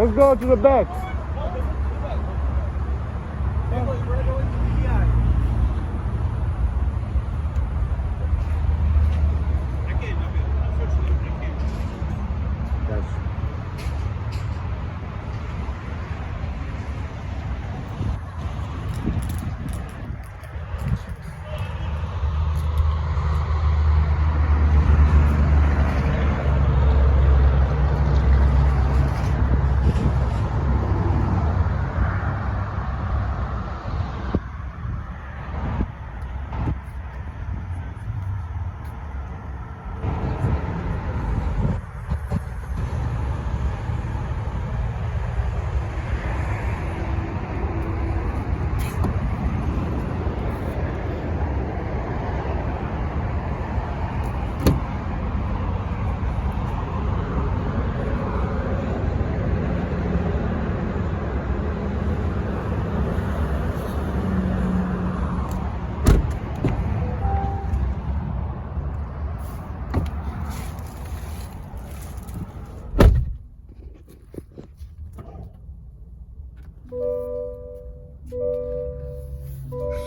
Let's go to the back. Gotcha.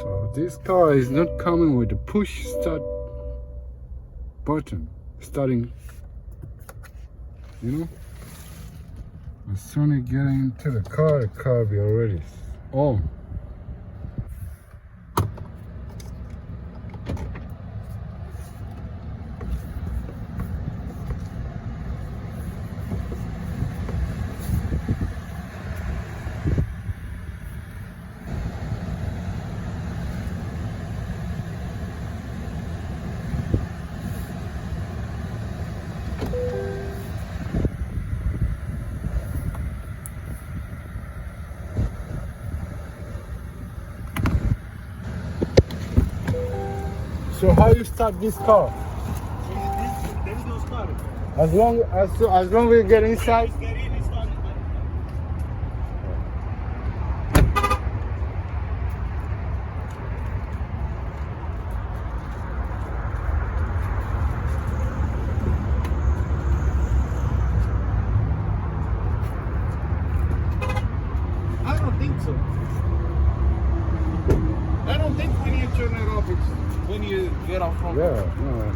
So this car is not coming with the push start button, starting, you know. As soon as you get into the car will be already on. So how you start this car? There is no start. As long we get inside. Get in and start. I don't think so. I don't think when you turn it off, it's when you get off from. Yeah, no,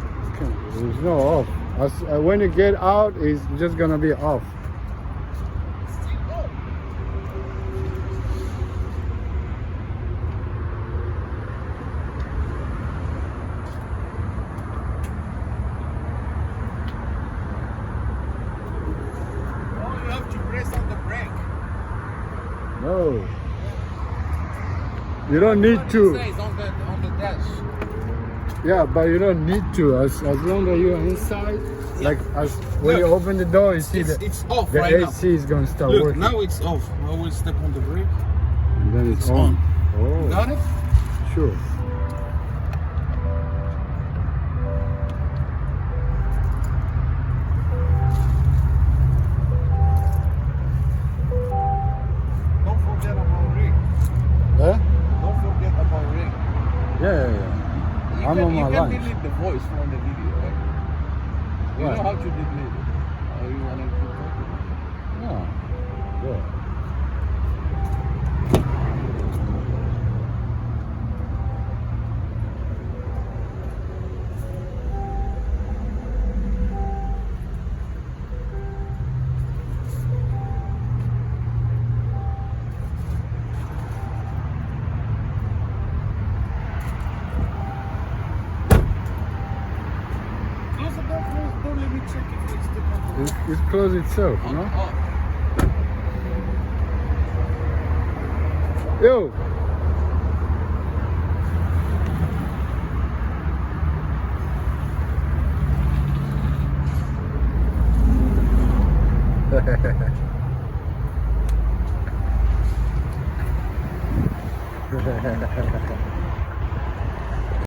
there's no off. When you get out, it's just gonna be off. Oh, you have to press on the brake. No, you don't need What it to. says on the dash. Yeah, but you don't need to. As long as you're inside, like when you Look, open the door, you see It's off the right AC is gonna start now. Look, working, now it's off. I will step on the brake. and then it's it's on. on. Oh, Got it? sure. Don't forget about ring. Huh? Don't forget about ring. Yeah. I'm on my you lunch. can delete the voice from the video, right? You What? know how to delete it. How you want to keep talking. Yeah. Yeah. Close the door first. Don't let me check if it's the control. It's closed itself, you know? Yo.